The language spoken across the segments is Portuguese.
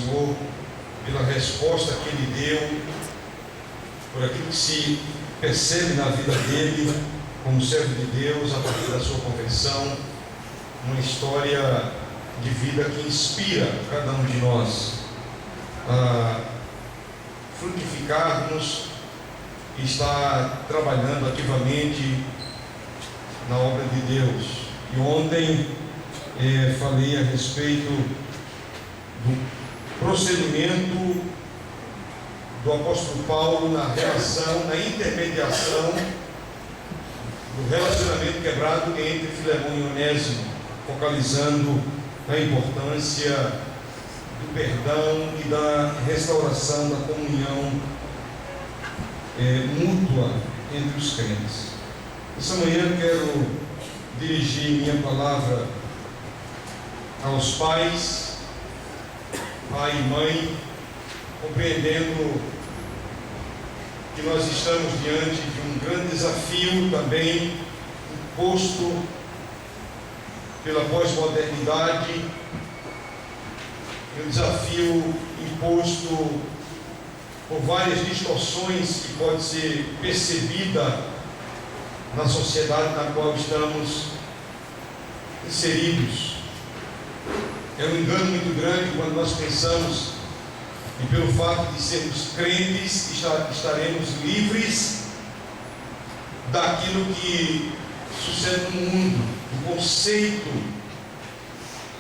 Senhor pela resposta que Ele deu, por aquilo que se percebe na vida dele como servo de Deus a partir da sua conversão, uma história de vida que inspira cada um de nós a frutificarmos e estar trabalhando ativamente na obra de Deus. E ontem falei a respeito do procedimento do apóstolo Paulo na relação, na intermediação do relacionamento quebrado entre Filemão e Onésimo, focalizando na importância do perdão e da restauração da comunhão mútua entre os crentes. Essa manhã eu quero dirigir minha palavra aos pais, pai e mãe, compreendendo que nós estamos diante de um grande desafio também imposto pela pós-modernidade, um desafio imposto por várias distorções que pode ser percebida na sociedade na qual estamos inseridos. É um engano muito grande quando nós pensamos que pelo fato de sermos crentes estaremos livres daquilo que sucede no mundo, do conceito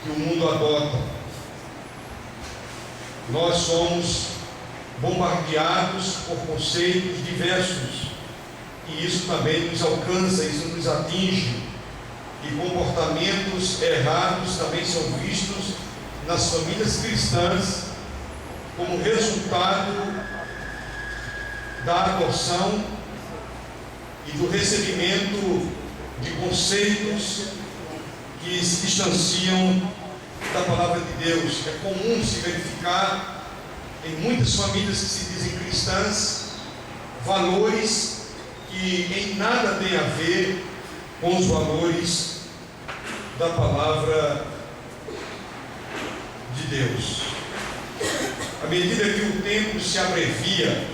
que o mundo adota. Nós somos bombardeados por conceitos diversos, e isso também nos alcança, isso nos atinge, e comportamentos errados também são vistos nas famílias cristãs como resultado da adoção e do recebimento de conceitos que se distanciam da palavra de Deus. É comum se verificar em muitas famílias que se dizem cristãs valores que em nada têm a ver com os valores da palavra de Deus. À medida que o tempo se abrevia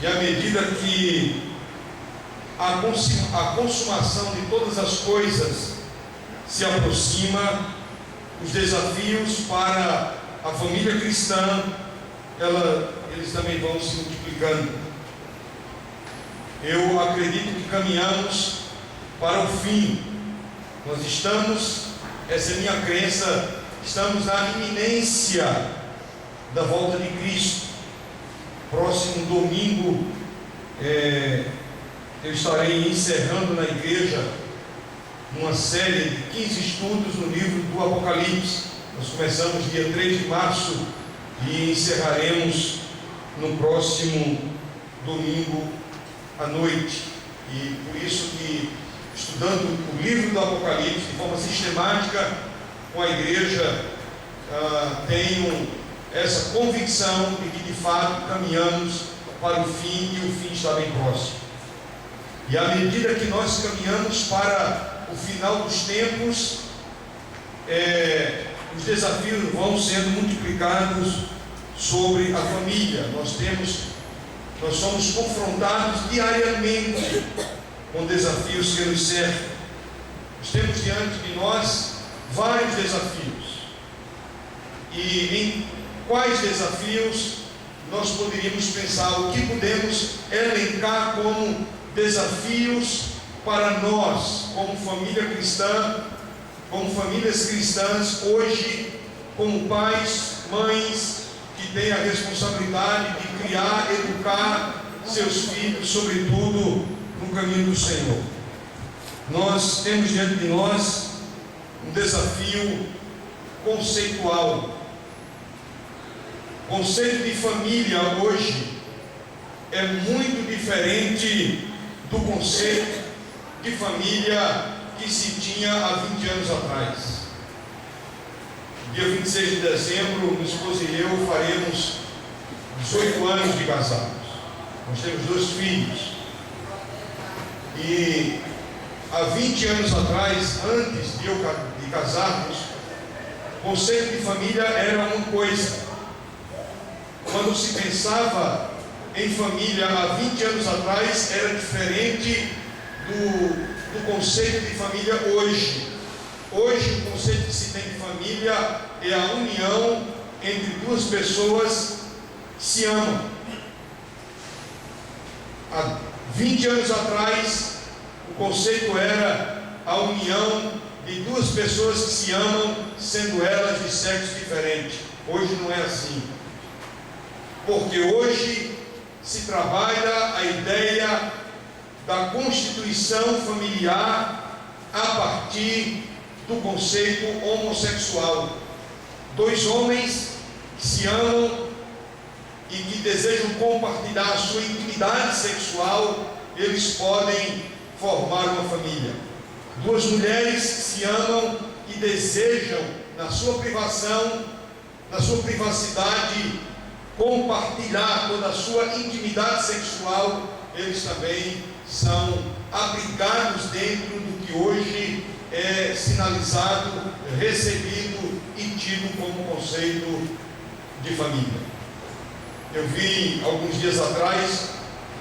e à medida que a consumação de todas as coisas se aproxima, os desafios para a família cristã, eles também vão se multiplicando. Eu acredito que caminhamos para o fim. Nós estamos, essa é a minha crença, estamos na iminência da volta de Cristo. Próximo domingo eu estarei encerrando na igreja uma série de 15 estudos no livro do Apocalipse. Nós começamos dia 3 de março e encerraremos no próximo domingo à noite. E por isso que, estudando o livro do Apocalipse de forma sistemática com a igreja, tenho essa convicção de que de fato caminhamos para o fim, e o fim está bem próximo. E à medida que nós caminhamos para o final dos tempos, os desafios vão sendo multiplicados sobre a família. Nós somos confrontados diariamente com desafios que nos cercam. Nós temos diante de nós vários desafios. E em quais desafios nós poderíamos pensar, o que podemos elencar como desafios para nós, como família cristã, como famílias cristãs, hoje, como pais, mães, que têm a responsabilidade de criar, educar seus filhos, sobretudo, no caminho do Senhor. Nós temos diante de nós um desafio conceitual. O conceito de família hoje é muito diferente do conceito de família que se tinha há 20 anos atrás. Dia 26 de dezembro, minha esposa e eu faremos 18 anos de casados. Nós temos 2 filhos. E há 20 anos atrás, antes de casarmos, o conceito de família era uma coisa. quando se pensava em família há 20 anos atrás, era diferente do conceito de família hoje. Hoje, o conceito que se tem de família é a união entre duas pessoas que se amam. Há 20 anos atrás, o conceito era a união de duas pessoas que se amam, sendo elas de sexo diferente. Hoje não é assim. Porque hoje se trabalha a ideia da constituição familiar a partir do conceito homossexual. Dois homens que se amam e que desejam compartilhar a sua intimidade sexual, eles podem formar uma família. Duas mulheres que se amam e desejam, na sua privação, na sua privacidade, compartilhar toda a sua intimidade sexual, eles também são abrigados dentro do que hoje é sinalizado, recebido e tido como conceito de família. Eu vi alguns dias atrás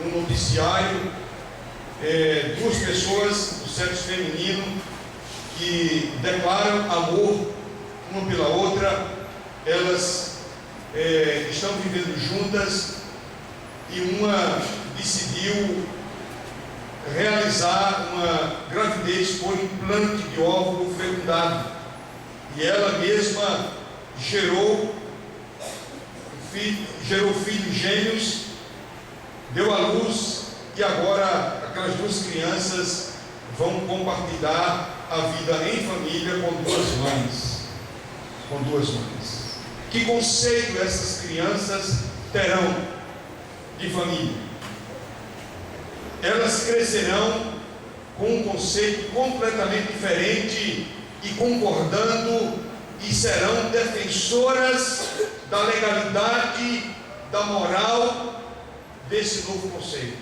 no noticiário duas pessoas do sexo feminino que declaram amor uma pela outra. Elas estão vivendo juntas e uma decidiu realizar uma gravidez por implante de óvulo fecundado, e ela mesma gerou filhos gêmeos, deu à luz, e agora aquelas duas crianças vão compartilhar a vida em família com duas mães. Que conceito essas crianças terão de família? Elas crescerão com um conceito completamente diferente e concordando, e serão defensoras da legalidade, da moral desse novo conceito.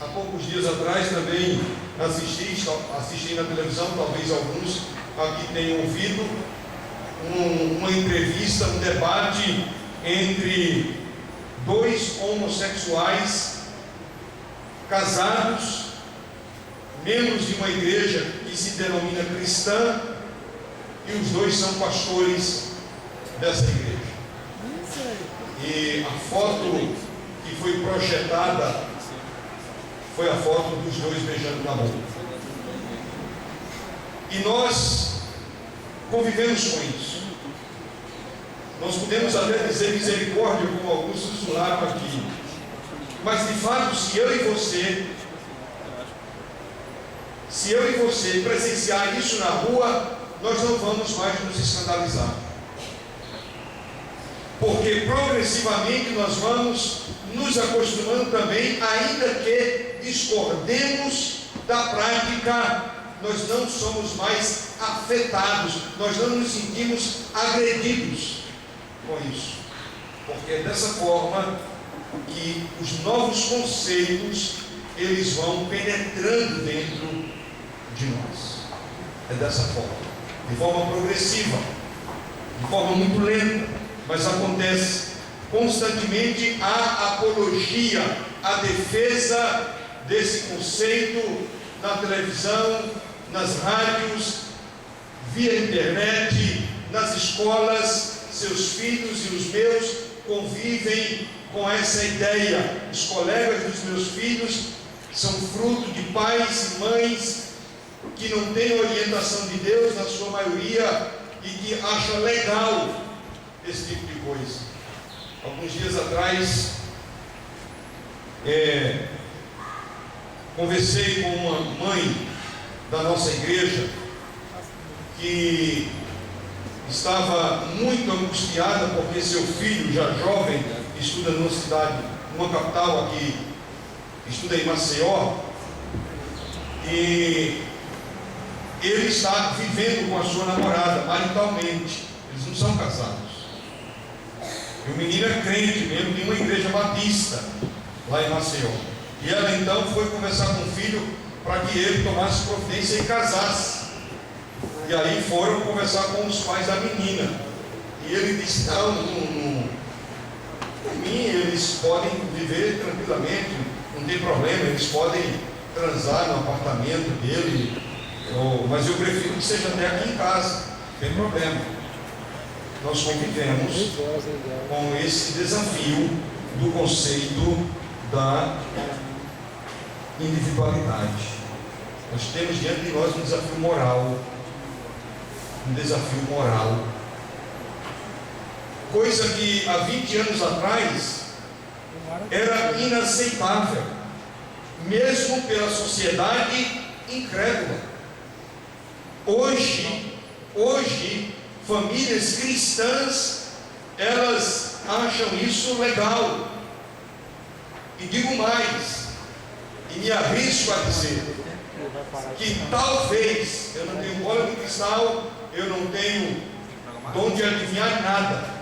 Há poucos dias atrás também assisti na televisão, talvez alguns aqui tenham ouvido, uma entrevista, um debate entre dois homossexuais casados, membros de uma igreja que se denomina cristã, e os dois são pastores dessa igreja. E a foto que foi projetada foi a foto dos dois beijando na boca. E nós convivemos com isso. Nós podemos até dizer misericórdia, como alguns sussurraram aqui, mas de fato, se eu e você presenciar isso na rua, nós não vamos mais nos escandalizar, porque progressivamente nós vamos nos acostumando também, ainda que discordemos da prática, nós não somos mais afetados, nós não nos sentimos agredidos com isso, porque é dessa forma que os novos conceitos eles vão penetrando dentro de nós. É dessa forma, de forma progressiva, de forma muito lenta, mas acontece constantemente a apologia, a defesa desse conceito na televisão, nas rádios, via internet, nas escolas. Seus filhos e os meus convivem com essa ideia. Os colegas dos meus filhos são fruto de pais e mães que não têm orientação de Deus, na sua maioria, e que acham legal esse tipo de coisa. Alguns dias atrás, conversei com uma mãe da nossa igreja que estava muito angustiada porque seu filho, já jovem, estuda numa cidade, numa capital aqui, estuda em Maceió, e ele está vivendo com a sua namorada maritalmente. Eles não são casados. E o menino é crente mesmo de uma igreja batista lá em Maceió. E ela então foi conversar com o filho para que ele tomasse providência e casasse. E aí foram conversar com os pais da menina. E ele disse: não por mim, eles podem viver tranquilamente, não tem problema, eles podem transar no apartamento dele, mas eu prefiro que seja até aqui em casa, não tem problema. Nós convivemos com esse desafio do conceito da individualidade. Nós temos diante de nós um desafio moral, coisa que há 20 anos atrás era inaceitável, mesmo pela sociedade incrédula. Hoje, famílias cristãs, elas acham isso legal. E digo mais, e me arrisco a dizer, que talvez, eu não tenho bola de cristal, eu não tenho dom de adivinhar nada,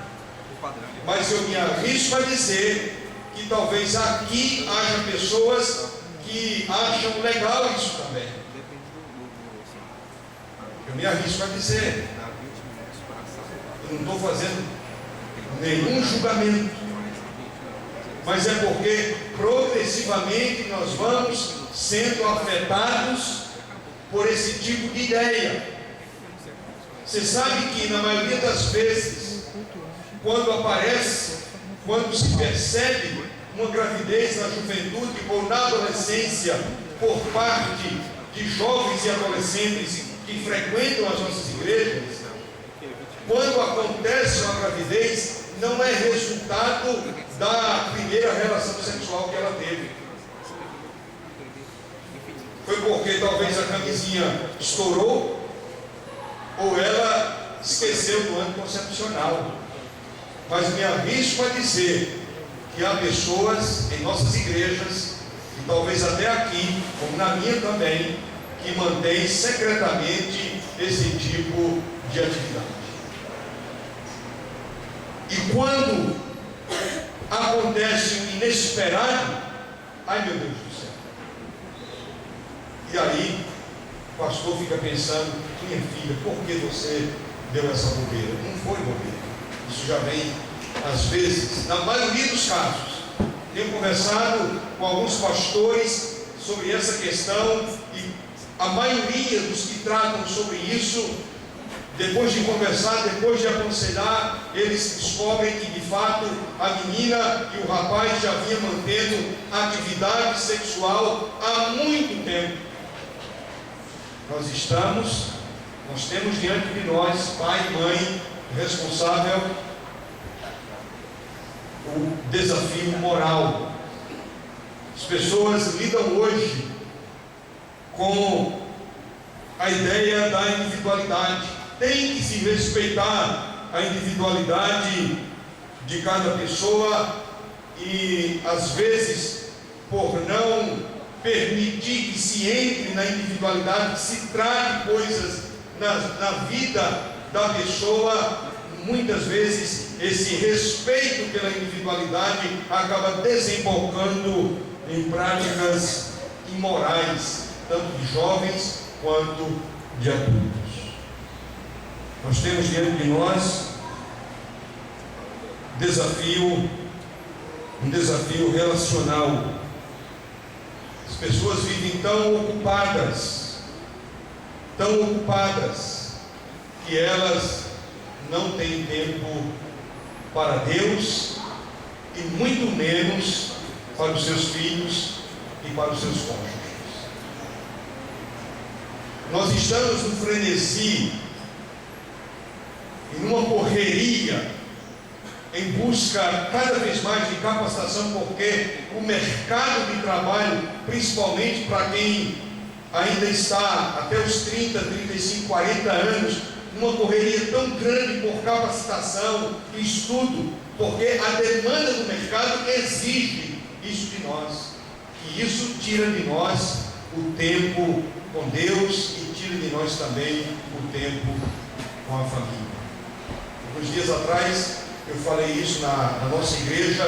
mas eu me arrisco a dizer que talvez aqui haja pessoas que acham legal isso também. Eu me arrisco a dizer, eu não estou fazendo nenhum julgamento, mas é porque progressivamente nós vamos sendo afetados por esse tipo de ideia. Você sabe que na maioria das vezes, quando se percebe uma gravidez na juventude ou na adolescência por parte de jovens e adolescentes que frequentam as nossas igrejas, quando acontece uma gravidez, não é resultado da primeira relação sexual que ela teve. Foi porque talvez a camisinha estourou ou ela esqueceu do anticoncepcional. Mas me arrisco a dizer que há pessoas em nossas igrejas, e talvez até aqui, como na minha também, que mantém secretamente esse tipo de atividade. E quando acontece o inesperado, ai meu Deus do céu. E aí, o pastor fica pensando, minha filha, por que você deu essa bobeira? Não foi bobeira. Isso já vem, às vezes, na maioria dos casos. Tenho conversado com alguns pastores sobre essa questão e a maioria dos que tratam sobre isso, depois de conversar, depois de aconselhar, eles descobrem que de fato a menina e o rapaz já vinham mantendo atividade sexual há muito tempo. Nós temos diante de nós, pai e mãe, responsável, o desafio moral. As pessoas lidam hoje com a ideia da individualidade. Tem que se respeitar a individualidade de cada pessoa e, às vezes, por não permitir que se entre na individualidade, que se trate coisas na vida da pessoa, muitas vezes esse respeito pela individualidade acaba desembocando em práticas imorais, tanto de jovens quanto de adultos. Nós temos diante de nós um desafio relacional. As pessoas vivem tão ocupadas, que elas não têm tempo para Deus e muito menos para os seus filhos e para os seus cônjuges. Nós estamos no frenesi e numa correria em busca cada vez mais de capacitação, porque o mercado de trabalho, principalmente para quem ainda está até os 30, 35, 40 anos, numa correria tão grande por capacitação e estudo, porque a demanda do mercado exige isso de nós, e isso tira de nós o tempo com Deus e tira de nós também o tempo com a família. Alguns dias atrás eu falei isso na nossa igreja,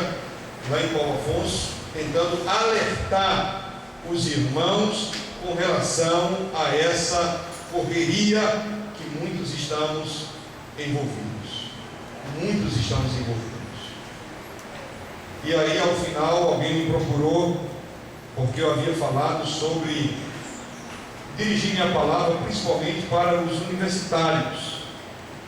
lá em Paulo Afonso, tentando alertar os irmãos com relação a essa correria que muitos estamos envolvidos. E aí, ao final, alguém me procurou, porque eu havia falado sobre dirigir minha palavra principalmente para os universitários,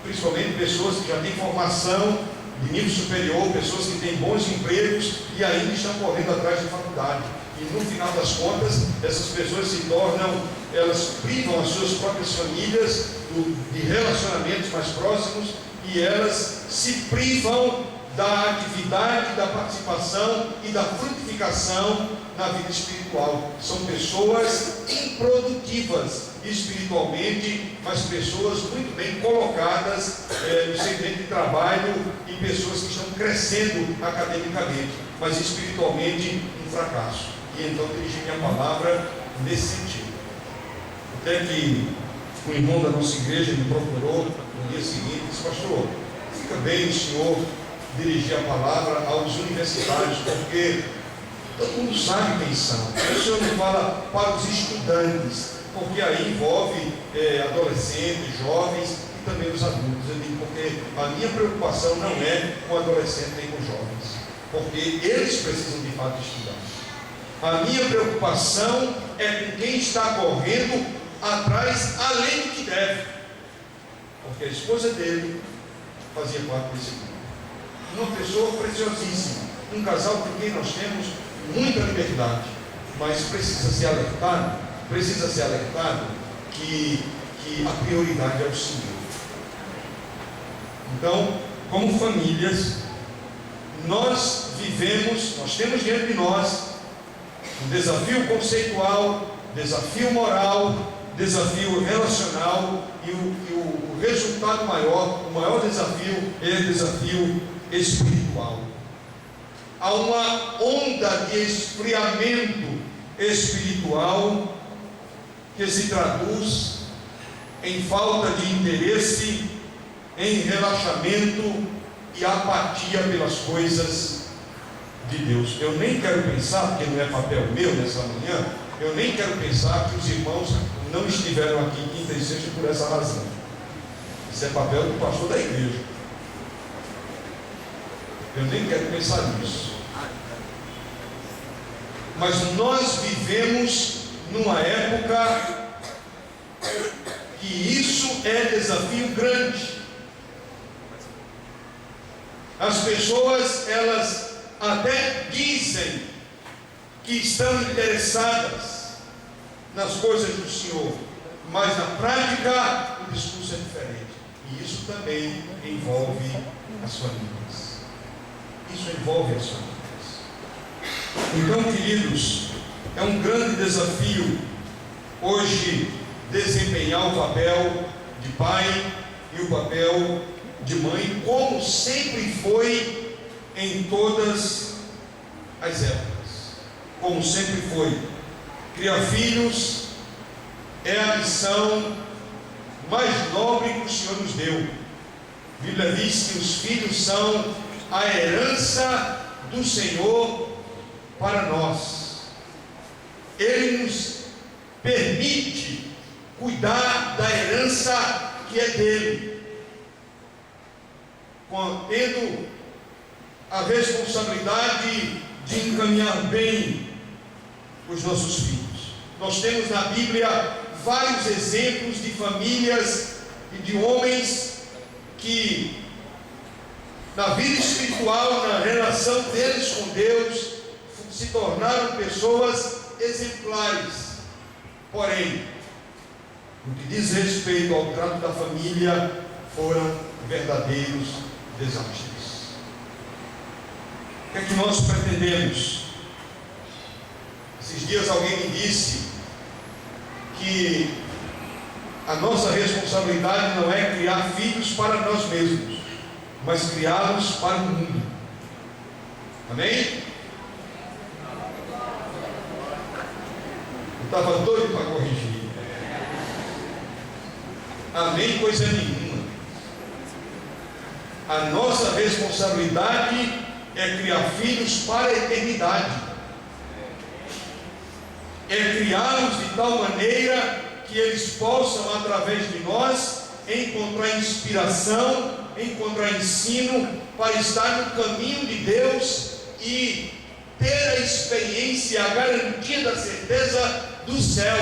principalmente pessoas que já têm formação de nível superior, pessoas que têm bons empregos e ainda estão correndo atrás de faculdade. E no final das contas, essas pessoas se tornam, elas privam as suas próprias famílias de relacionamentos mais próximos, e elas se privam da atividade, da participação e da frutificação na vida espiritual. São pessoas improdutivas espiritualmente, mas pessoas muito bem colocadas no segmento de trabalho, e pessoas que estão crescendo academicamente, mas espiritualmente um fracasso. E então dirigi minha palavra nesse sentido. Até que um irmão da nossa igreja me procurou no dia seguinte e disse: pastor, fica bem o senhor dirigir a palavra aos universitários, porque todo mundo sabe quem são. O senhor não fala para os estudantes, porque aí envolve adolescentes, jovens e também os adultos. Eu digo, porque a minha preocupação não é com adolescentes nem com jovens, porque eles precisam de fato estudar. A minha preocupação é com quem está correndo atrás além do que deve, porque a esposa dele fazia parte desse grupo. Uma pessoa preciosíssima, um casal com quem nós temos muita liberdade, mas precisa ser alertado que a prioridade é o Senhor. Então, como famílias, nós temos diante de nós um desafio conceitual, desafio moral, desafio relacional, e o resultado maior, o maior desafio é o desafio espiritual. Há uma onda de esfriamento espiritual que se traduz em falta de interesse, em relaxamento e apatia pelas coisas de Deus. Eu nem quero pensar, porque não é papel meu nessa manhã, eu nem quero pensar que os irmãos não estiveram aqui quinta e sexta por essa razão. Isso é papel do pastor da igreja. Eu nem quero pensar nisso. Mas nós vivemos numa época que isso é desafio grande. As pessoas, elas até dizem que estão interessadas nas coisas do Senhor, mas na prática o discurso é diferente. E isso também envolve as famílias. Isso envolve as famílias. Então, queridos, é um grande desafio hoje desempenhar o papel de pai e o papel de mãe, como sempre foi em todas as épocas. Como sempre foi. Criar filhos é a missão mais nobre que o Senhor nos deu. A Bíblia diz que os filhos são a herança do Senhor para nós. Ele nos permite cuidar da herança que é dele, tendo a responsabilidade de encaminhar bem os nossos filhos. Nós temos na Bíblia vários exemplos de famílias e de homens que, na vida espiritual, na relação deles com Deus, se tornaram pessoas exemplares. Porém, no que diz respeito ao trato da família, foram verdadeiros desastres. O que é que nós pretendemos? Esses dias alguém me disse que a nossa responsabilidade não é criar filhos para nós mesmos, mas criá-los para o mundo. Amém? Eu estava doido para corrigir. Amém? Coisa nenhuma. A nossa responsabilidade é criar filhos para a eternidade. É criá-los de tal maneira que eles possam, através de nós, encontrar inspiração, encontrar ensino para estar no caminho de Deus e ter a experiência, a garantia da certeza do céu.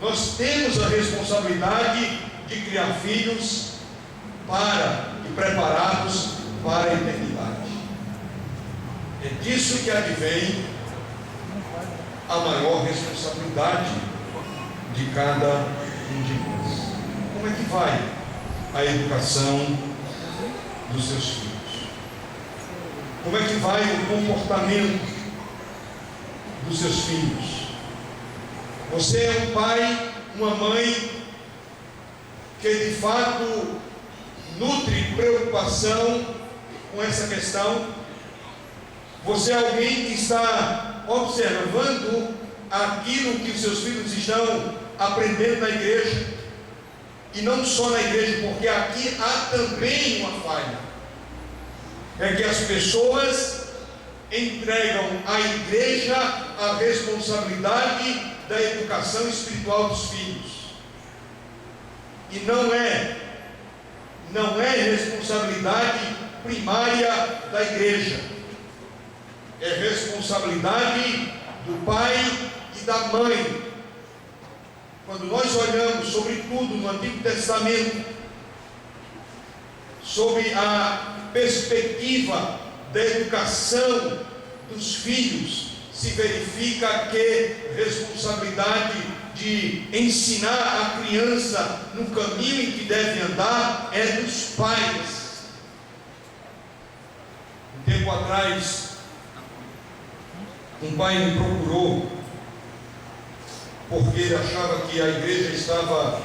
Nós temos a responsabilidade de criar filhos e prepará-los para a eternidade. É disso que advém a maior responsabilidade de cada um de nós. Como é que vai a educação dos seus filhos? Como é que vai o comportamento dos seus filhos? Você é um pai, uma mãe que de fato nutre preocupação com essa questão? Você é alguém que está observando aquilo que os seus filhos estão aprendendo na igreja? E não só na igreja, porque aqui há também uma falha. É que as pessoas entregam à igreja a responsabilidade da educação espiritual dos filhos. E não é responsabilidade primária da igreja. É responsabilidade do pai e da mãe. Quando nós olhamos, sobretudo no Antigo Testamento, sobre a perspectiva da educação dos filhos, se verifica que responsabilidade de ensinar a criança no caminho em que deve andar é dos pais. Um tempo atrás, um pai me procurou porque ele achava que a igreja estava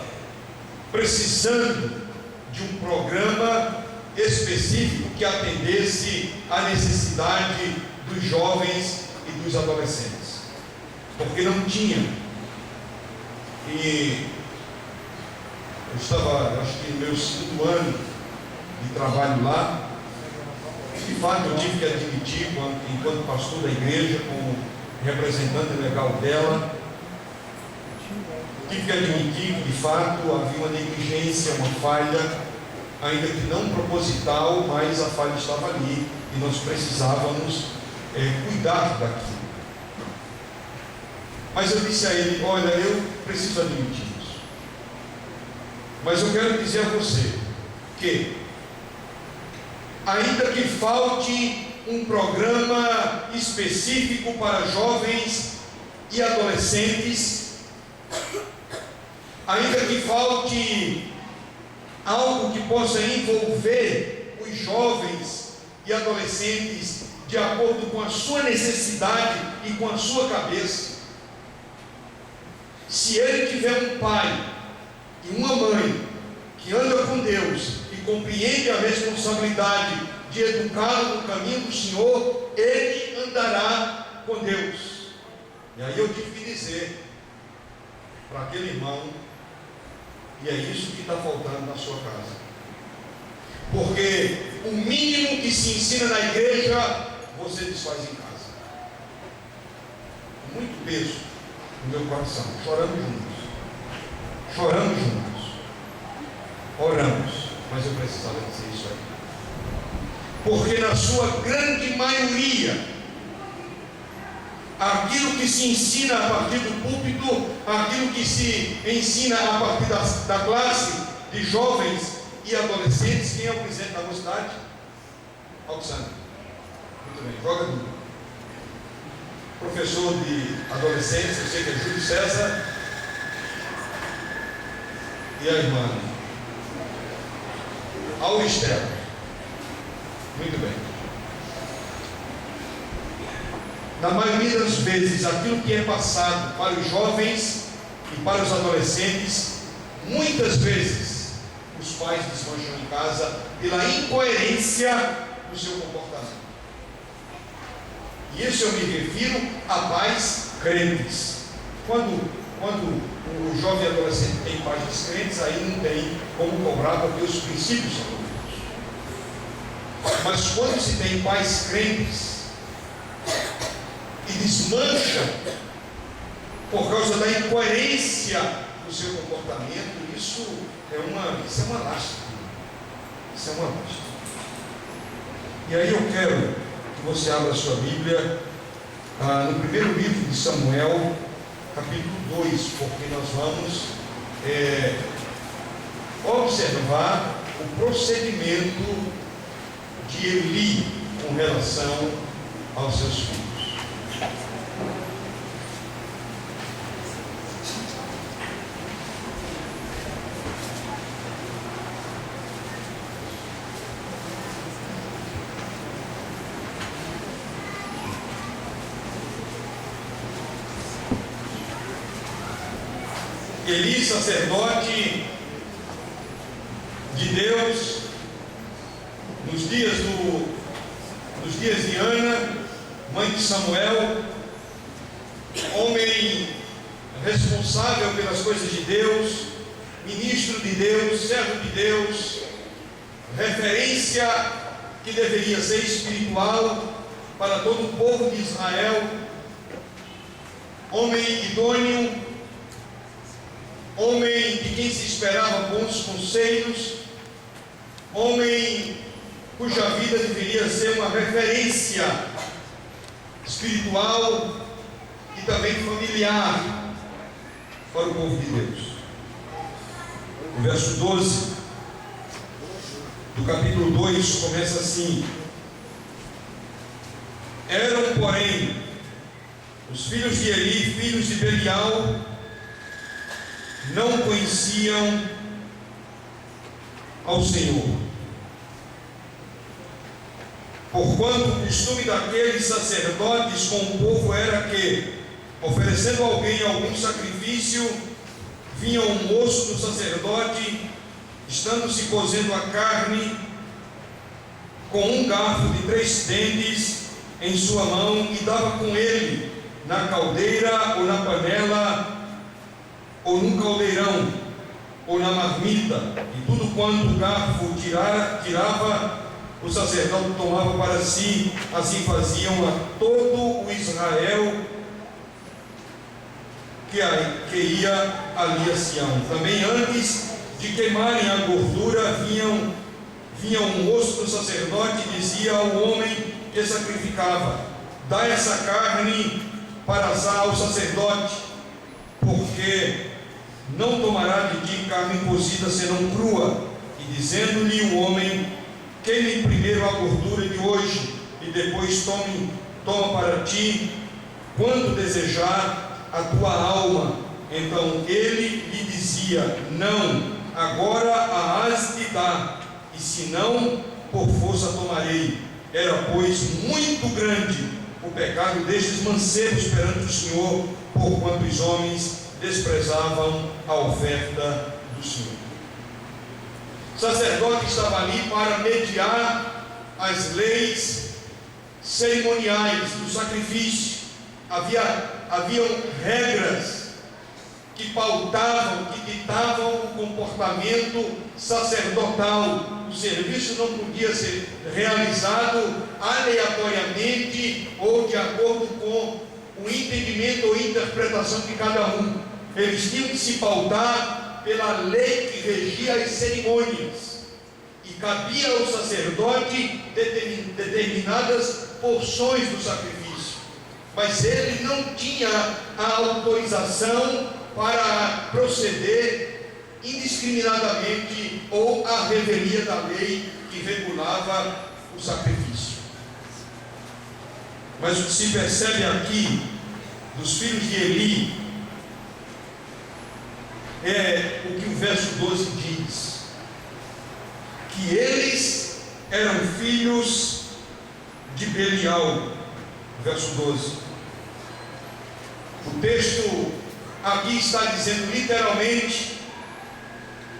precisando de um programa específico que atendesse à necessidade dos jovens e dos adolescentes, porque não tinha. E eu estava, acho que no meu 5º ano de trabalho lá. De fato, eu tive que admitir, enquanto pastor da igreja, como representante legal dela, tive que admitir que de fato havia uma negligência, uma falha, ainda que não proposital, mas a falha estava ali e nós precisávamos cuidar daquilo. Mas eu disse a ele: olha, eu preciso admitir isso, mas eu quero dizer a você que, ainda que falte um programa específico para jovens e adolescentes, ainda que falte algo que possa envolver os jovens e adolescentes de acordo com a sua necessidade e com a sua cabeça, se ele tiver um pai e uma mãe que anda com Deus e compreende a responsabilidade de educá-lo no caminho do Senhor, ele andará com Deus. E aí eu tive que dizer para aquele irmão: e é isso que está faltando na sua casa, porque o mínimo que se ensina na igreja, você desfaz em casa. Muito peso no meu coração. Choramos juntos, oramos, mas eu precisava dizer isso aí, porque na sua grande maioria, aquilo que se ensina a partir do púlpito, aquilo que se ensina a partir da classe de jovens e adolescentes, quem é o presidente da mocidade? Alexandre. Muito bem, joga duro. Professor de adolescentes, eu sei que é Júlio César. E a irmã Auristela. Muito bem. Na maioria das vezes, aquilo que é passado para os jovens e para os adolescentes, muitas vezes os pais desmancham em casa pela incoerência do seu comportamento. E isso eu me refiro a pais crentes. Quando o jovem adolescente tem pais descrentes, aí não tem como cobrar, porque os princípios são ouvidos. Mas quando se tem pais crentes e desmancha por causa da incoerência do seu comportamento, isso é uma lástima. Isso é uma lástima. E E aí eu quero que você abra a sua Bíblia no primeiro livro de Samuel, capítulo 2, porque nós vamos observar o procedimento de Eli com relação aos seus filhos. Eli, sacerdote de Deus, nos dias de Ana, mãe de Samuel, homem responsável pelas coisas de Deus, ministro de Deus, servo de Deus, referência que deveria ser espiritual para todo o povo de Israel, homem idôneo, homem de quem se esperava bons conselhos, homem cuja vida deveria ser uma referência espiritual e também familiar para o povo de Deus. O verso 12 do capítulo 2 começa assim: eram, porém, os filhos de Eli, filhos de Belial, não conheciam ao Senhor, porquanto o costume daqueles sacerdotes com o povo era que, oferecendo a alguém algum sacrifício, vinha um moço do sacerdote, estando se cozendo a carne, com um garfo de 3 dentes em sua mão, e dava com ele na caldeira ou na panela, ou num caldeirão, ou na marmita, e tudo quanto o garfo tirava, o sacerdote tomava para si. Assim faziam a todo o Israel que ia ali a Sião. Também antes de queimarem a gordura, vinha um moço do sacerdote e dizia ao homem que sacrificava: dá essa carne para assar ao sacerdote, porque não tomará de ti carne cozida senão crua. E dizendo-lhe o homem: queime primeiro a gordura de hoje, e depois toma para ti quanto desejar a tua alma. Então ele lhe dizia: não, agora a has de dar, e se não, por força tomarei. Era, pois, muito grande o pecado destes mancebos perante o Senhor, porquanto os homens desprezavam a oferta do Senhor. O sacerdote estava ali para mediar as leis cerimoniais do sacrifício. Haviam regras que pautavam, que ditavam o comportamento sacerdotal. O serviço não podia ser realizado aleatoriamente ou de acordo com o entendimento ou interpretação de cada um. Eles tinham que se pautar pela lei que regia as cerimônias, e cabia ao sacerdote determinadas porções do sacrifício, mas ele não tinha a autorização para proceder indiscriminadamente ou à revelia da lei que regulava o sacrifício. Mas o que se percebe aqui dos filhos de Eli é o que o verso 12 diz: que eles eram filhos de Belial. Verso 12. O texto aqui está dizendo literalmente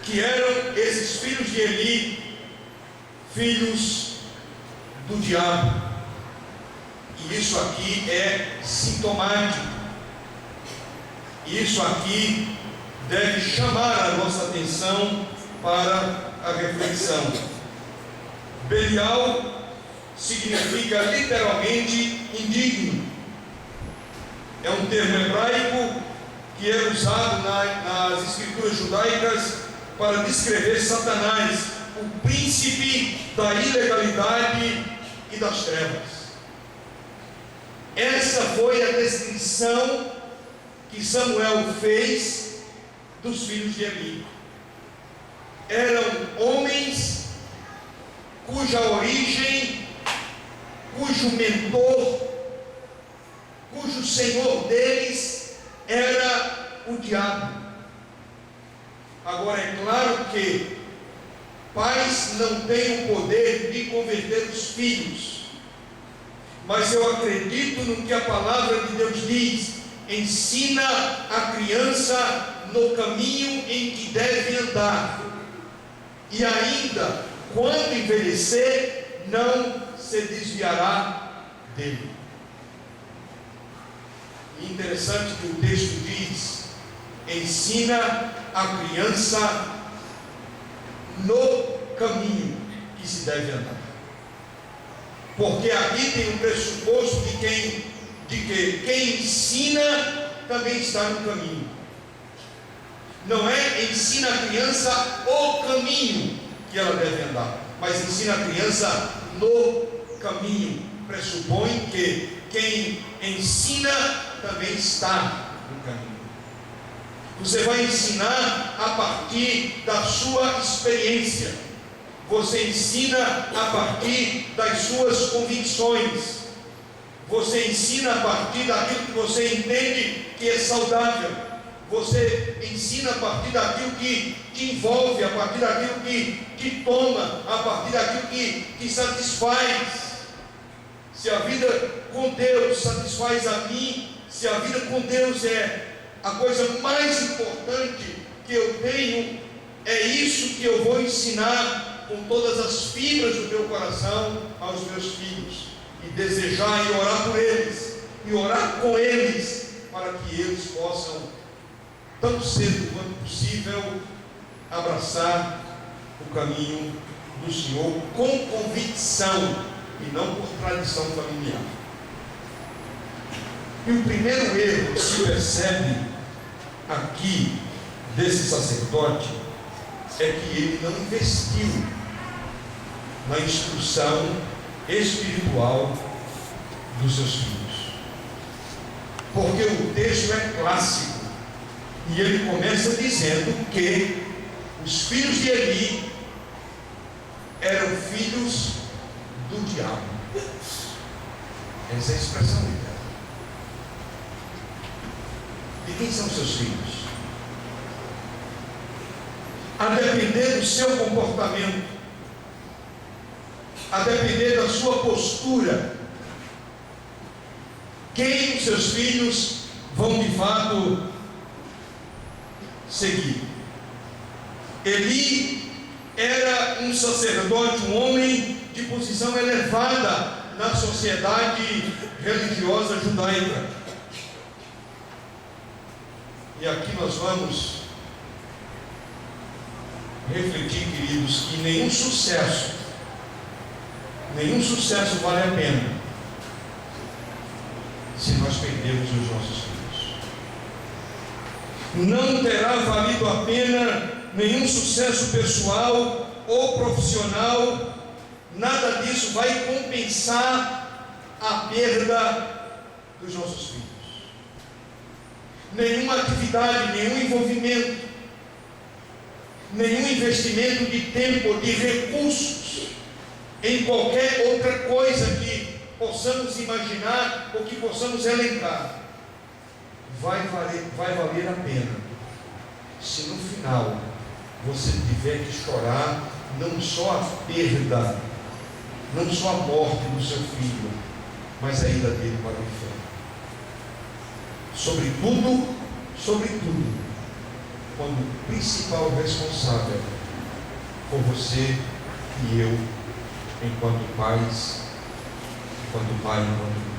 que eram esses filhos de Eli filhos do diabo. E isso aqui é sintomático. Isso aqui deve chamar a nossa atenção para a reflexão. Belial significa literalmente indigno. É um termo hebraico que é usado nas escrituras judaicas para descrever Satanás, o príncipe da ilegalidade e das trevas. Essa foi a descrição que Samuel fez dos filhos de Eli. Eram homens cuja origem, cujo mentor, cujo senhor deles era o diabo. Agora é claro que pais não têm o poder de converter os filhos, mas eu acredito no que a palavra de Deus diz: ensina a criança no caminho em que deve andar, e ainda quando envelhecer não se desviará dele. E interessante que o texto diz: ensina a criança no caminho que se deve andar. Porque aqui tem um pressuposto de que quem ensina também está no caminho. Não é ensina a criança o caminho que ela deve andar, mas ensina a criança no caminho. Pressupõe que quem ensina também está no caminho. Você vai ensinar a partir da sua experiência. Você ensina a partir das suas convicções. Você ensina a partir daquilo que você entende que é saudável. Você ensina a partir daquilo que te envolve, a partir daquilo que te toma, a partir daquilo que te satisfaz. Se a vida com Deus satisfaz a mim, se a vida com Deus é a coisa mais importante que eu tenho, é isso que eu vou ensinar com todas as fibras do meu coração aos meus filhos, e desejar e orar por eles, e orar com eles, para que eles possam, tão cedo quanto possível, abraçar o caminho do Senhor com convicção e não por tradição familiar. E o primeiro erro que se percebe aqui desse sacerdote é que ele não investiu na instrução espiritual dos seus filhos. Porque o texto é clássico e ele começa dizendo que os filhos de Eli eram filhos do diabo. Essa é a expressão dele. De quem são seus filhos? A depender do seu comportamento, a depender da sua postura, quem os seus filhos vão de fato seguir. Eli era um sacerdote, um homem de posição elevada na sociedade religiosa judaica. E aqui nós vamos refletir, queridos, que nenhum sucesso vale a pena se nós perdermos os nossos filhos. Não terá valido a pena nenhum sucesso pessoal ou profissional, nada disso vai compensar a perda dos nossos filhos. Nenhuma atividade, nenhum envolvimento, nenhum investimento de tempo ou de recursos em qualquer outra coisa que possamos imaginar ou que possamos elencar vai valer a pena se no final você tiver que chorar não só a perda, não só a morte do seu filho, mas a ida dele para o inferno. Sobretudo, quando o principal responsável for você e eu, enquanto pais, enquanto pai, enquanto mãe.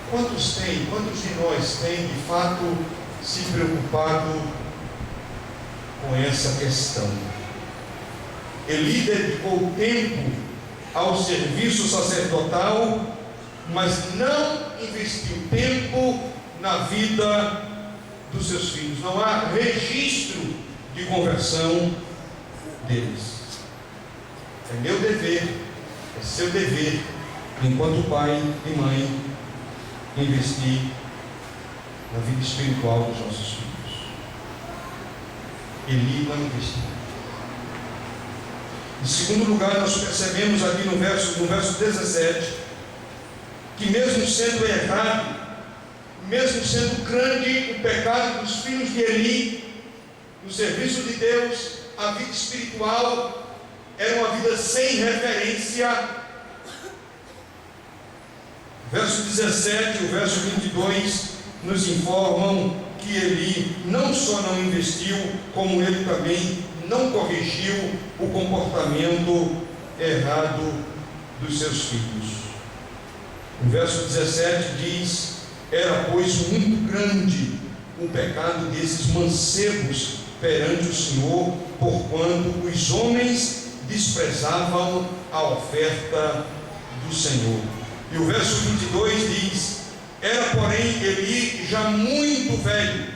Quantos de nós têm de fato se preocupado com essa questão? Eli dedicou tempo ao serviço sacerdotal, mas não investiu tempo na vida dos seus filhos. Não há registro de conversão deles. É meu dever, é seu dever, enquanto pai e mãe, investir na vida espiritual dos nossos filhos. Eli não investiu. Em segundo lugar, nós percebemos aqui no verso 17, que mesmo sendo errado, mesmo sendo grande o pecado dos filhos de Eli, no serviço de Deus, a vida espiritual era uma vida sem referência. O verso 17 e o verso 22 nos informam que Eli não só não investiu, como ele também não corrigiu o comportamento errado dos seus filhos. O verso 17 diz: era, pois, muito grande o pecado desses mancebos perante o Senhor, porquanto os homens desprezavam a oferta do Senhor. E o verso 22 diz: era, porém, Eli já muito velho,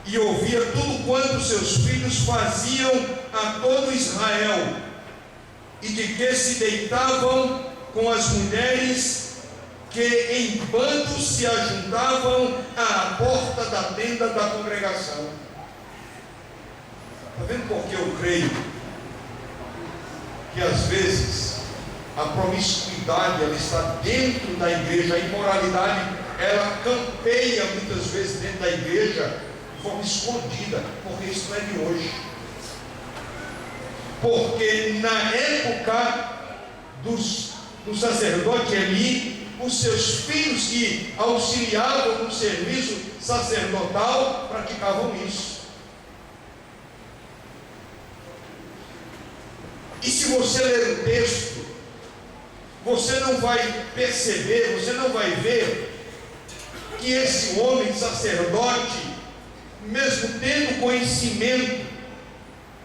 e ouvia tudo quanto seus filhos faziam a todo Israel, e de que se deitavam com as mulheres que em bandos se ajuntavam à porta da tenda da congregação. Está vendo por que eu creio que às vezes a promiscuidade ela está dentro da igreja, a imoralidade ela campeia muitas vezes dentro da igreja de forma escondida, porque isso não é de hoje. Porque na época do sacerdote Eli, os seus filhos que auxiliavam no serviço sacerdotal praticavam isso. E se você ler o texto, você não vai perceber, você não vai ver que esse homem sacerdote, mesmo tendo conhecimento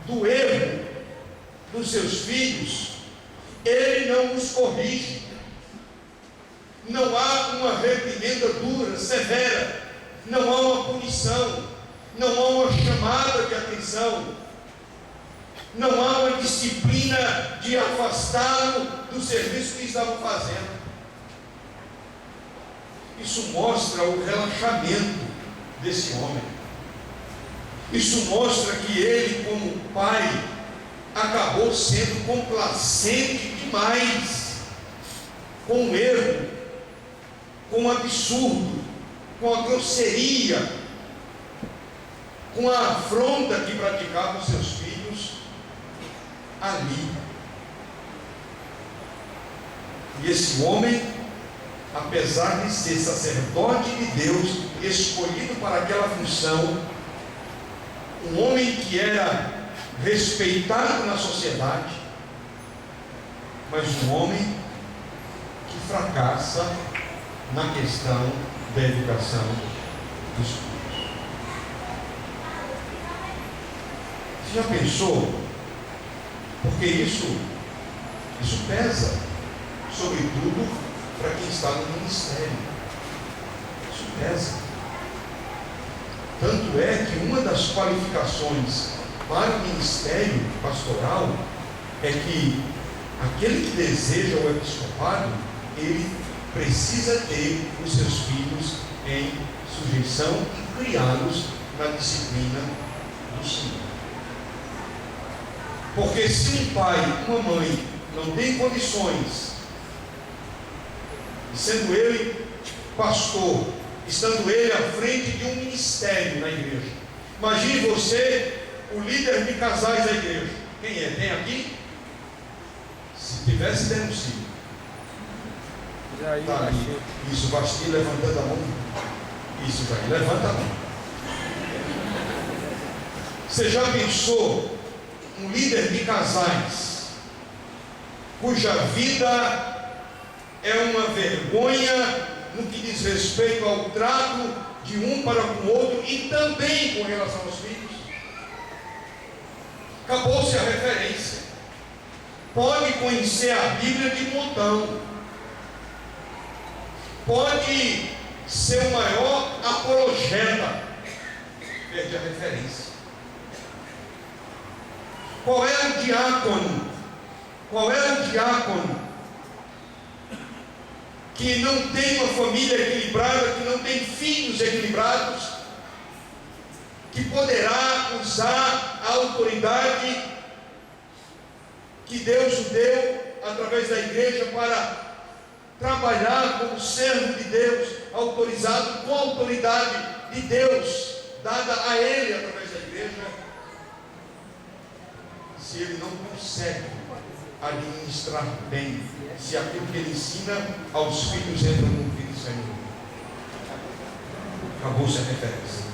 do erro dos seus filhos, ele não os corrige. Não há uma reprimenda dura, severa, não há uma punição, não há uma chamada de atenção, não há uma disciplina de afastá-lo do serviço que estavam fazendo. Isso mostra o relaxamento desse homem. Isso mostra que ele, como pai, acabou sendo complacente demais com o erro, com o absurdo, com a grosseria, com a afronta que praticavam seus filhos ali. E esse homem, apesar de ser sacerdote de Deus, escolhido para aquela função, um homem que era respeitado na sociedade, mas um homem que fracassa na questão da educação dos filhos. Você já pensou? Porque isso pesa, sobretudo para quem está no ministério. Isso pesa. Tanto é que uma das qualificações para o ministério pastoral é que aquele que deseja o episcopado, ele precisa ter os seus filhos em sujeição e criá-los na disciplina do Senhor. Porque se um pai, uma mãe não tem condições, sendo ele pastor, estando ele à frente de um ministério na igreja, imagine você, o líder de casais da igreja. Quem é? Tem aqui? Se tivesse, denuncie. Tá ali. Isso, Bastinho levantando a mão. Isso, Jair, levanta a mão. Você já pensou um líder de casais cuja vida é uma vergonha no que diz respeito ao trato de um para com o outro e também com relação aos filhos? Acabou-se a referência. Pode conhecer a Bíblia de montão, pode ser o maior apologeta, perde a referência. Qual é o diácono Qual é o diácono que não tem uma família equilibrada, que não tem filhos equilibrados, que poderá usar a autoridade que Deus o deu através da igreja para trabalhar como servo de Deus, autorizado com a autoridade de Deus dada a ele através da igreja, se ele não consegue administrar bem, se aquilo que ele ensina aos filhos entra no filho do Senhor? Acabou-se a referência.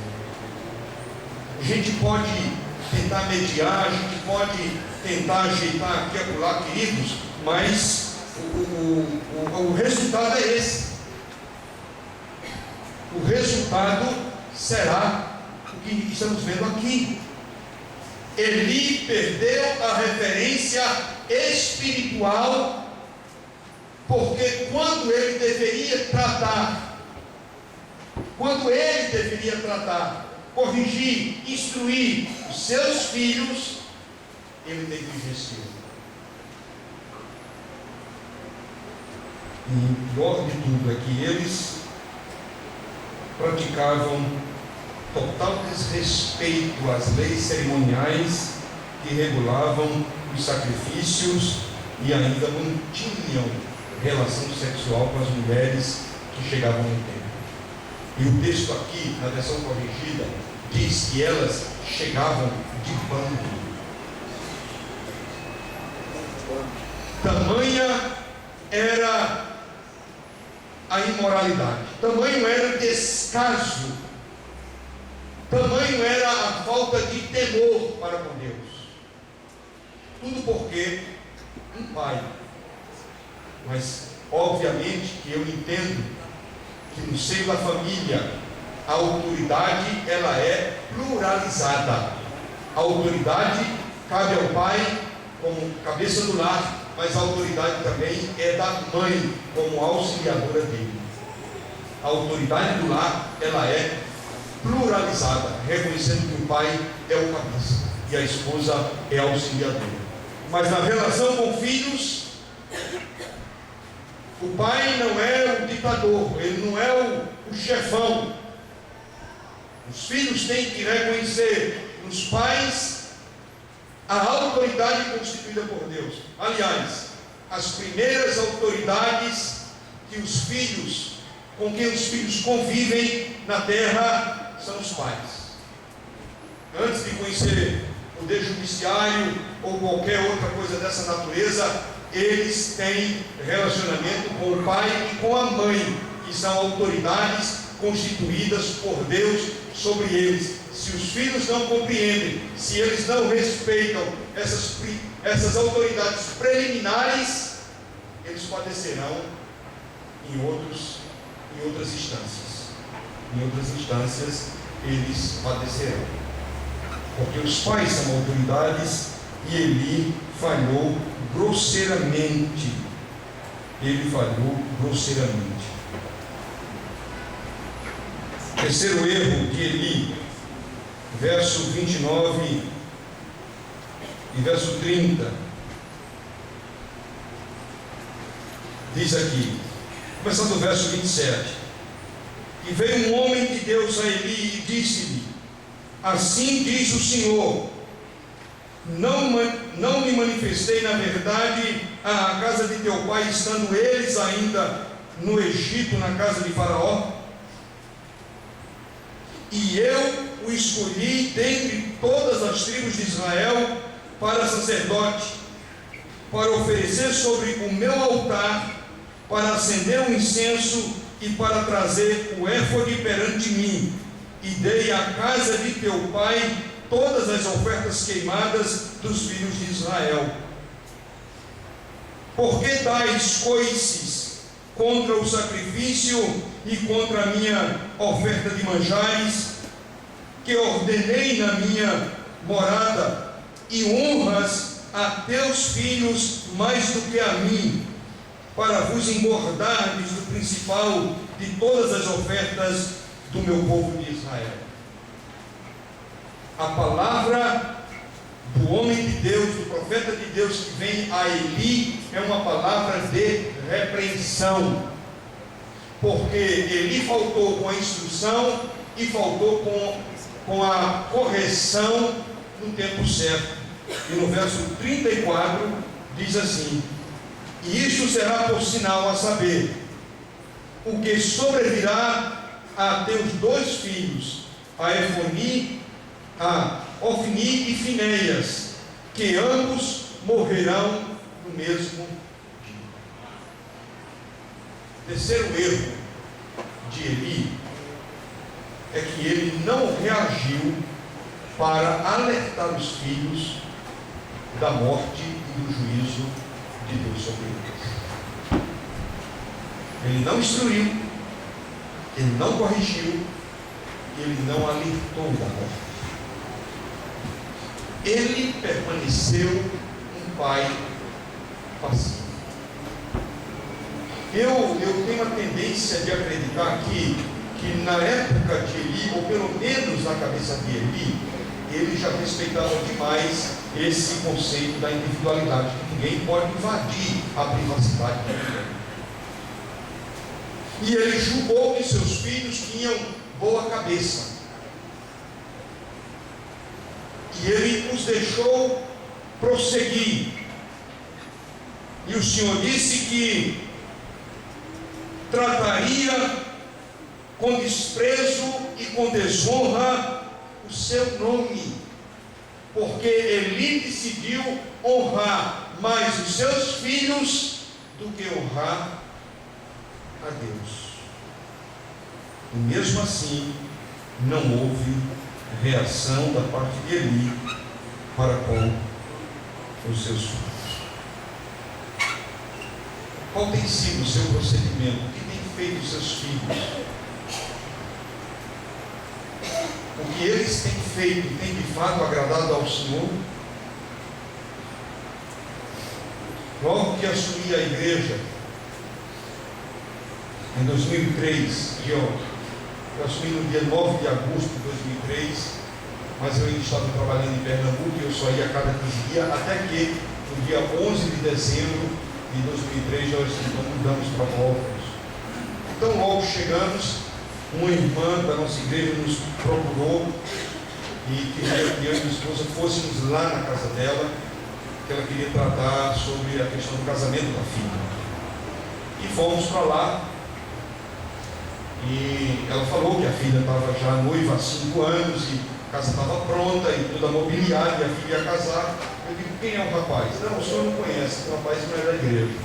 A gente pode tentar mediar, a gente pode tentar ajeitar aqui e acolá, queridos, mas o resultado é esse. O resultado será o que estamos vendo aqui. Eli perdeu a referência espiritual, porque quando ele deveria tratar, corrigir, instruir os seus filhos, ele negligenciou. E o pior de tudo é que eles praticavam total desrespeito às leis cerimoniais que regulavam os sacrifícios e ainda mantinham relação sexual com as mulheres que chegavam no templo. E o texto aqui, na versão corrigida, diz que elas chegavam de bando. Tamanha era a imoralidade, tamanho era o descaso, tamanho era a falta de temor para com Deus. Tudo porque um pai, mas obviamente que eu entendo que no seio da família a autoridade ela é pluralizada. A autoridade cabe ao pai como cabeça do lar, mas a autoridade também é da mãe como auxiliadora dele. A autoridade do lar ela é pluralizada, reconhecendo que o pai é o cabeça e a esposa é a auxiliadora. Mas na relação com filhos, o pai não é o ditador, ele não é o chefão. Os filhos têm que reconhecer nos pais a autoridade constituída por Deus. Aliás, as primeiras autoridades que os filhos, com quem os filhos convivem na terra, são os pais. Antes de conhecer o poder judiciário ou qualquer outra coisa dessa natureza, eles têm relacionamento com o pai e com a mãe, que são autoridades constituídas por Deus sobre eles. Se os filhos não compreendem, se eles não respeitam essas autoridades preliminares, eles padecerão em outras instâncias. Em outras instâncias, eles padecerão. Porque os pais são autoridades e Eli falhou grosseiramente. Terceiro erro de Eli, verso 29 e verso 30, diz aqui, começando do verso 27, e veio um homem de Deus a Eli e disse-lhe: assim diz o Senhor, não me manifestei na verdade à casa de teu pai, estando eles ainda no Egito, na casa de Faraó? E eu o escolhi dentre todas as tribos de Israel para sacerdote, para oferecer sobre o meu altar, para acender um incenso e para trazer o éfode perante mim. E dei à casa de teu pai todas as ofertas queimadas dos filhos de Israel. Por que dais coices contra o sacrifício e contra a minha oferta de manjares, que ordenei na minha morada, e honras a teus filhos mais do que a mim, para vos engordardes do principal de todas as ofertas do meu povo de Israel? A palavra do homem de Deus, do profeta de Deus que vem a Eli, é uma palavra de repreensão, porque Eli faltou com a instrução e faltou com a correção no tempo certo. E no verso 34 diz assim: e isto será por sinal, a saber, o que sobrevirá a teus 2 filhos, a Efoni, a Ofni e Finéias, que ambos morrerão no mesmo dia. O terceiro erro de Eli é que ele não reagiu para alertar os filhos da morte e do juízo de Deus sobre eles. Ele não instruiu, ele não corrigiu, ele não alertou da morte. Ele permaneceu um pai passivo. Eu tenho a tendência de acreditar que na época de Eli, ou pelo menos na cabeça de Eli, ele já respeitava demais esse conceito da individualidade, que ninguém pode invadir a privacidade da mulher. E ele julgou que seus filhos tinham boa cabeça. E ele os deixou prosseguir. E o Senhor disse que trataria com desprezo e com desonra o seu nome, porque Eli decidiu honrar mais os seus filhos do que honrar a Deus. E mesmo assim, não houve reação da parte de Eli para com os seus filhos. Qual tem sido o seu procedimento? O que tem feito os seus filhos? O que eles têm feito tem de fato agradado ao Senhor? Logo que assumi a igreja, em 2003, eu assumi no dia 9 de agosto de 2003, mas eu ainda estava trabalhando em Pernambuco e eu só ia a cada 15 dias, até que no dia 11 de dezembro de 2003 nós mudamos para Móveis. Então logo chegamos, uma irmã da nossa igreja nos procurou e queria que eu e minha esposa fôssemos lá na casa dela, que ela queria tratar sobre a questão do casamento da filha. E fomos para lá, e ela falou que a filha estava já noiva há 5 anos, e a casa estava pronta, e toda mobiliada, e a filha ia casar. Eu digo, quem é o rapaz? Não, o senhor não conhece, o rapaz não é da igreja.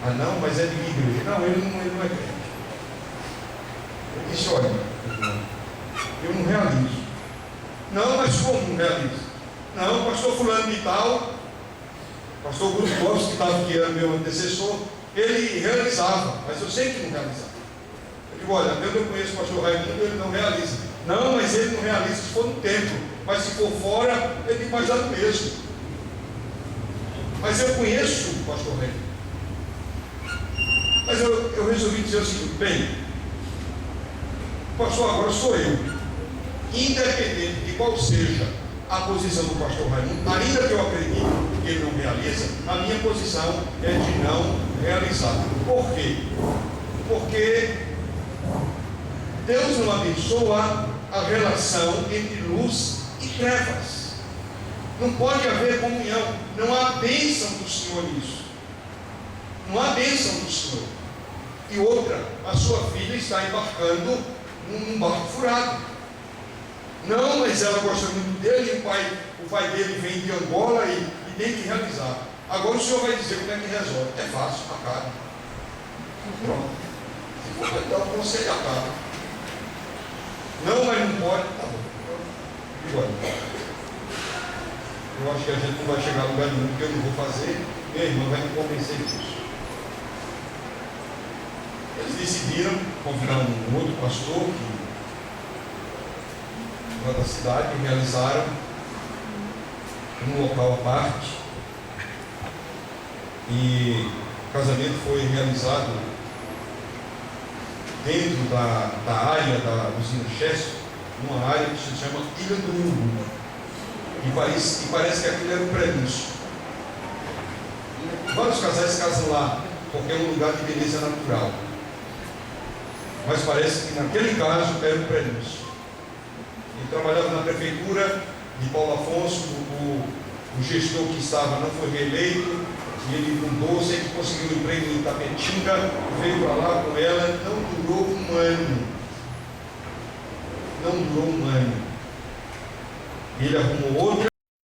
Ah não, mas é de minha igreja. Não, ele não é crente. Eu disse, olha, eu não realizo. Não, mas como não realizo? Não, o pastor fulano de tal, pastor Gruskovski, que estava aqui, era meu antecessor, ele realizava, mas eu sei que não realizava. Eu digo, olha, eu conheço o pastor Raimundo, ele não realiza. Não, mas ele não realiza se for no templo, mas se for fora, ele tem mais dado mesmo. Mas eu conheço o pastor Raimundo. Mas eu resolvi dizer o seguinte, bem, pastor, agora sou eu. Independente de qual seja a posição do pastor Raimundo, ainda que eu acredite que ele não realiza, a minha posição é de não realizar. Por quê? Porque Deus não abençoa a relação entre luz e trevas. Não pode haver comunhão. Não há bênção do Senhor nisso. Não há bênção do Senhor. E outra, a sua filha está embarcando num barco furado. Não, mas ela gosta muito dele, o pai dele vem de Angola e tem que realizar. Agora o senhor vai dizer como é que resolve. É fácil, acabe. Pronto. Se for dar um conselho, acabe. Não, mas não pode, tá bom. E olha, eu acho que a gente não vai chegar a lugar nenhum, porque eu não vou fazer, minha irmã vai me convencer disso. Eles decidiram convidar um outro pastor lá da cidade, e realizaram num local à parte, e o casamento foi realizado dentro da área da usina Chesto, numa área que se chama Ilha do Urubu. E parece que aquilo era um prenúncio. Vários casais casam lá, porque é um lugar de beleza natural. Mas parece que naquele caso era um prenúncio. Ele trabalhava na prefeitura de Paulo Afonso, o gestor que estava não foi reeleito, e ele mudou, sempre conseguiu um emprego em Itapetinga, veio para lá com ela, não durou um ano. Não durou um ano. Ele arrumou outra,